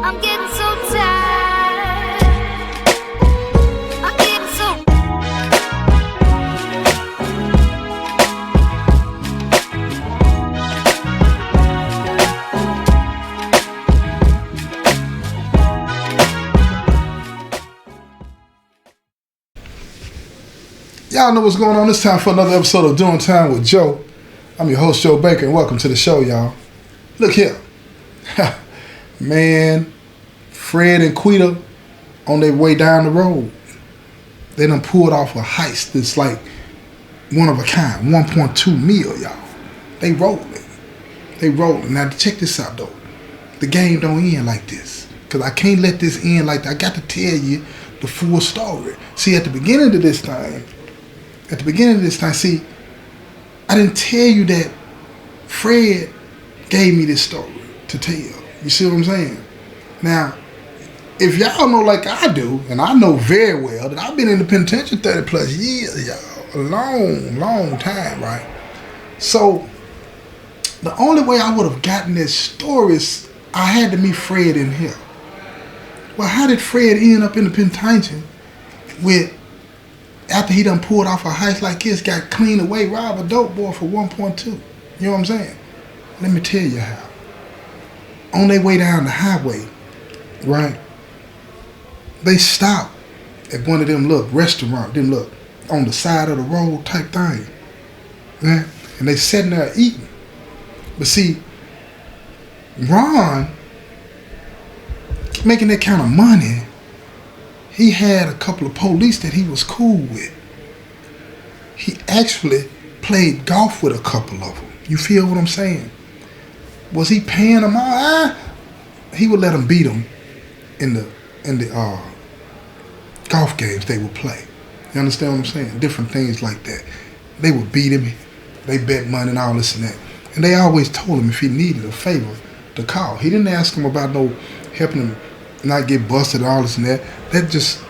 I'm getting so tired. I'm getting so. Y'all know what's going on. It's time for another episode of Doing Time with Joe. I'm your host, Joe Baker, and welcome to the show, y'all. Look here. Man, Fred and Quita on their way down the road. They done pulled off a heist that's like one of a kind, 1.2 mil, y'all. They rolling. They rolling. Now, check this out, though. The game don't end like this. Because I can't let this end like that. I got to tell you the full story. See, at the beginning of this time, see, I didn't tell you that Fred gave me this story to tell. You see what I'm saying? Now, if y'all know like I do, and I know very well that I've been in the penitentiary 30 plus years, y'all. A long, long time, right? So, the only way I would have gotten this story is I had to meet Fred in here. Well, how did Fred end up in the penitentiary after he done pulled off a heist like this, got cleaned away, robbed a dope boy for 1.2? You know what I'm saying? Let me tell you how. On their way down the highway, right, they stopped at one of them little restaurants, them look on the side of the road type thing. Right? And they sitting there eating. But see, Ron, making that kind of money, he had a couple of police that he was cool with. He actually played golf with a couple of them. You feel what I'm saying? Was he paying them all? He would let them beat him in the golf games they would play. You understand what I'm saying? Different things like that. They would beat him. They bet money and all this and that. And they always told him if he needed a favor to call. He didn't ask him about no helping him not get busted and all this and that. That just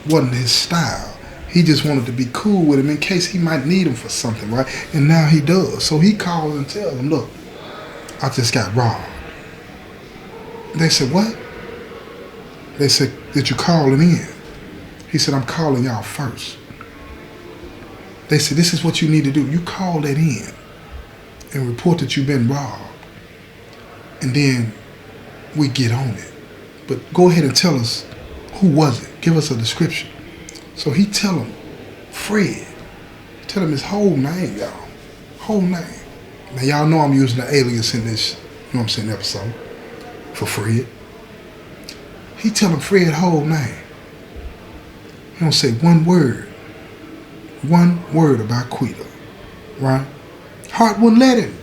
wasn't his style. He just wanted to be cool with him in case he might need him for something, right? And now he does. So he calls and tells him, look, I just got robbed. They said, what? They said, did you call him in? He said, I'm calling y'all first. They said, this is what you need to do. You call that in and report that you've been robbed. And then we get on it. But go ahead and tell us, who was it? Give us a description. So he tell him, Fred. Tell him his whole name, y'all. Whole name. Now, y'all know I'm using the alias in this, you know what I'm saying, episode for Fred. He tell him Fred's whole name. He don't say one word about Quita, right? Heart wouldn't let him.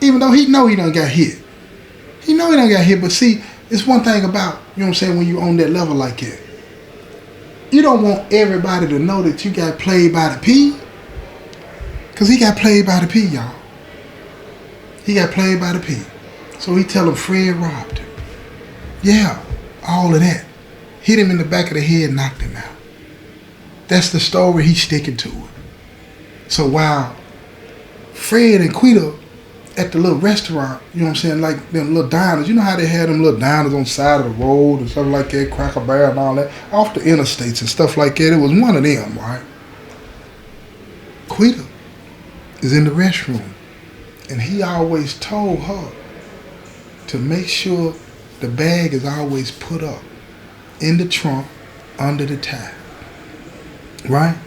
Even though he know he done got hit. He know he done got hit, but see, it's one thing about, you know what I'm saying, when you on that level like that. You don't want everybody to know that you got played by the P. Because he got played by the P, y'all. He got played by the P. So he tell him Fred robbed him. Yeah, all of that. Hit him in the back of the head, knocked him out. That's the story he's sticking to it. So while Fred and Quita at the little restaurant, you know what I'm saying, like them little diners, you know how they had them little diners on the side of the road and stuff like that, Cracker Barrel and all that, off the interstates and stuff like that. It was one of them, right? Quita is in the restroom, and he always told her to make sure the bag is always put up in the trunk under the tie, right?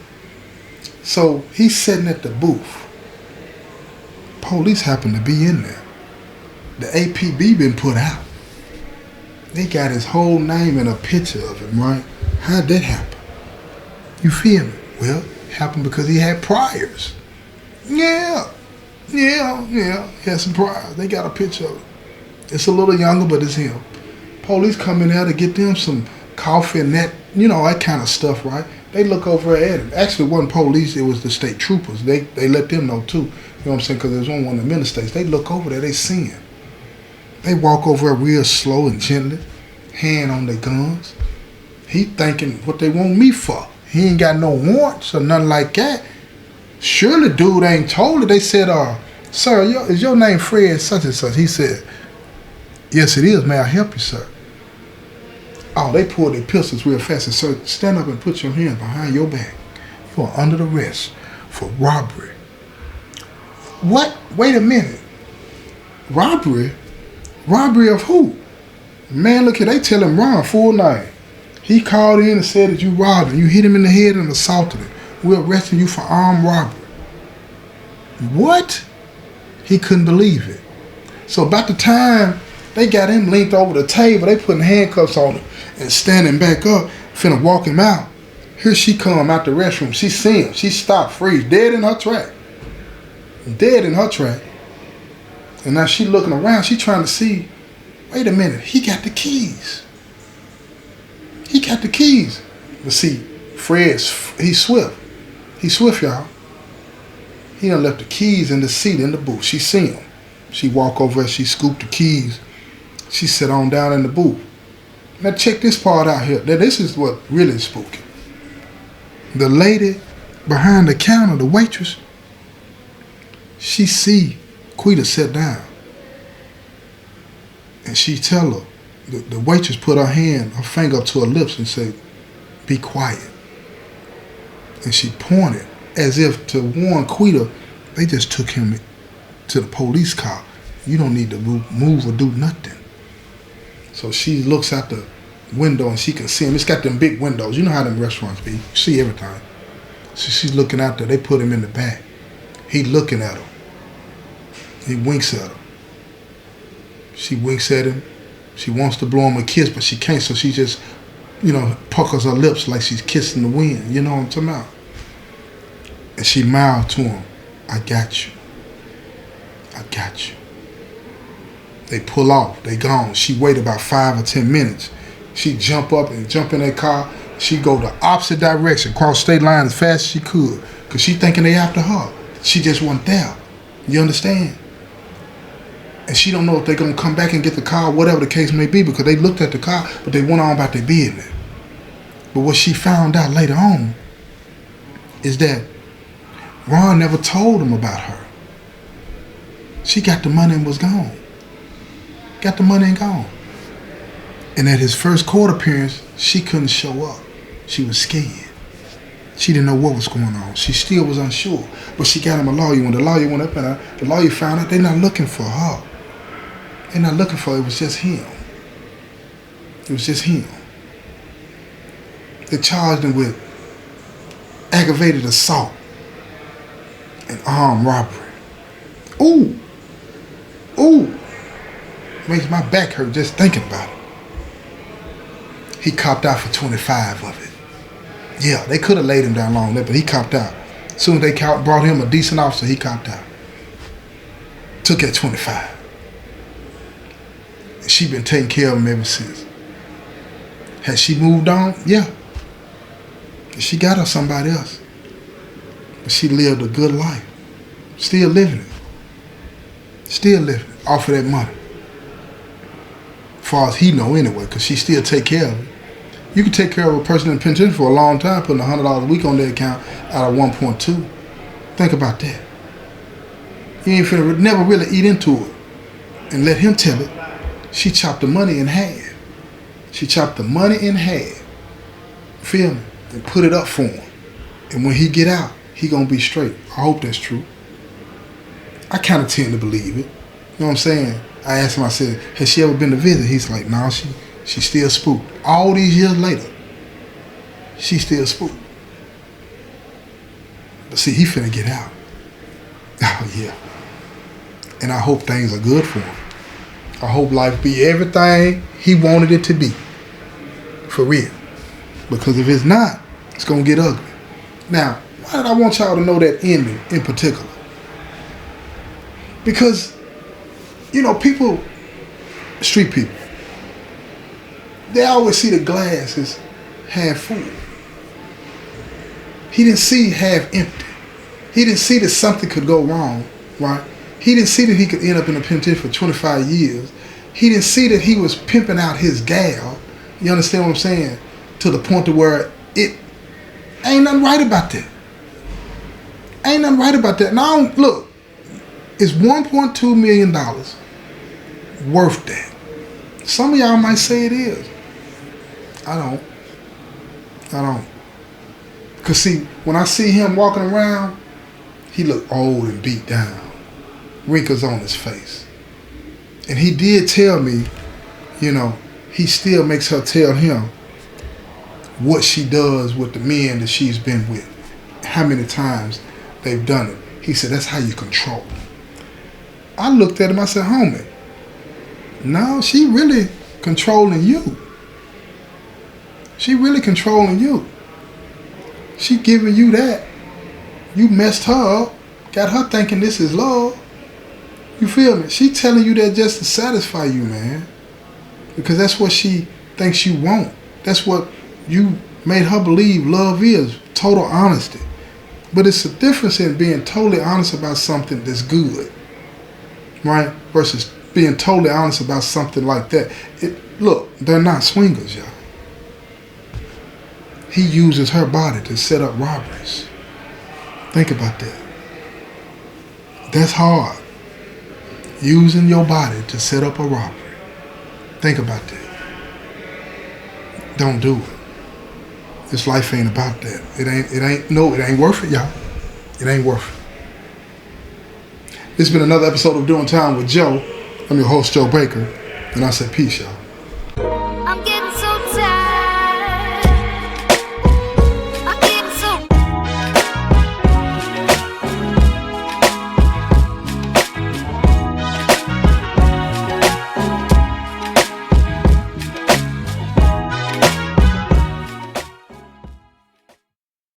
So he's sitting at the booth. Police happen to be in there. The APB been put out. They got his whole name and a picture of him, right? How'd that happen? You feel me? Well, it happened because he had priors. Yeah. He had some priors. They got a picture of him. It's a little younger, but it's him. Police come in there to get them some coffee and that, you know, that kind of stuff, right? They look over at him. Actually, it wasn't police, it was the state troopers. They let them know too. You know what I'm saying? Because there's one of the interstates. They look over there, they see him. They walk over there real slow and gently, hand on their guns. He thinking what they want me for. He ain't got no warrants or nothing like that. Surely dude ain't told it. They said, sir, is your name Fred such and such? He said, Yes, it is. May I help you, sir? Oh, they pulled their pistols real fast and said, stand up and put your hands behind your back. You are under arrest for robbery. What? Wait a minute. Robbery? Robbery of who? Man, look here, they tell him Ron full name. He called in and said that you robbed him. You hit him in the head and assaulted him. We're arresting you for armed robbery. What? He couldn't believe it. So about the time they got him linked over the table, they putting handcuffs on him and standing back up, finna walk him out. Here she come out the restroom. She see him. She stopped, freeze, dead in her track. Dead in her track. And now she looking around. She trying to see, wait a minute, he got the keys. He got the keys. But see, Fred's, he's swift. He's swift, y'all. He done left the keys in the seat in the booth. She seen him. She walk over and she scooped the keys. She sat on down in the booth. Now check this part out here. Now this is what really is spooky. The lady behind the counter, the waitress, she see Quita sit down. And she tell her, the waitress put her hand, her finger up to her lips and said, be quiet. And she pointed as if to warn Quita, they just took him to the police car. You don't need to move or do nothing. So she looks out the window and she can see him. It's got them big windows. You know how them restaurants be. You see everything. So she's looking out there. They put him in the back. He looking at her. He winks at her. She winks at him. She wants to blow him a kiss, but she can't. So she just, puckers her lips like she's kissing the wind. You know what I'm talking about? And she mouthed to him, I got you. I got you. They pull off. They gone. She wait about 5 or 10 minutes. She jump up and jump in that car. She go the opposite direction, cross state line as fast as she could. Because she thinking they after her. She just wasn't there. You understand? And she don't know if they're going to come back and get the car, whatever the case may be, because they looked at the car, but they went on about their business. But what she found out later on is that Ron never told him about her. She got the money and was gone. Got the money and gone. And at his first court appearance, she couldn't show up. She was scared. She didn't know what was going on. She still was unsure. But she got him a lawyer. When the lawyer went up and the lawyer found out they're not looking for her. They're not looking for her. It was just him. It was just him. They charged him with aggravated assault and armed robbery. Ooh. Ooh. Makes my back hurt just thinking about it. He copped out for 25 of it. Yeah, they could have laid him down long there, but he copped out. As soon as they brought him a decent officer, he copped out. Took that 25. And she been taking care of him ever since. Has she moved on? Yeah. She got her somebody else. But she lived a good life. Still living it. Still living it off of that money. As far as he know anyway, because she still take care of it. You can take care of a person in penitentiary for a long time, putting $100 a week on their account out of 1.2. Think about that. You ain't finna never really eat into it. And let him tell it. She chopped the money in half. She chopped the money in half. Feel me? And put it up for him. And when he get out, he gonna be straight. I hope that's true. I kind of tend to believe it. You know what I'm saying? I asked him, I said, has she ever been to visit? He's like, no, she's still spooked. All these years later, she's still spooked. But see, he finna get out. Oh, yeah. And I hope things are good for him. I hope life be everything he wanted it to be. For real. Because if it's not, it's gonna get ugly. Now, why did I want y'all to know that ending in particular? Because, people, street people, they always see the glass as half full. He didn't see half empty. He didn't see that something could go wrong, right? He didn't see that he could end up in a penitentiary for 25 years. He didn't see that he was pimping out his gal. You understand what I'm saying? To the point to where it ain't nothing right about that. Ain't nothing right about that. Now, look, it's $1.2 million worth that. Some of y'all might say it is. I don't. Because see, when I see him walking around, he look old and beat down. Wrinkles on his face. And he did tell me, he still makes her tell him what she does with the men that she's been with. How many times they've done it. He said, that's how you control them. I looked at him, I said, homie, no, she really controlling you. She really controlling you. She giving you that. You messed her up. Got her thinking this is love. You feel me? She telling you that just to satisfy you, man. Because that's what she thinks you want. That's what you made her believe love is. Total honesty. But it's a difference in being totally honest about something that's good. Right? Versus being totally honest about something like that. Look, they're not swingers, y'all. He uses her body to set up robberies. Think about that. That's hard. Using your body to set up a robbery. Think about that. Don't do it. This life ain't about that. It ain't worth it, y'all. It ain't worth it. This has been another episode of Doing Time with Joe. I'm your host, Joe Baker, and I said peace, y'all.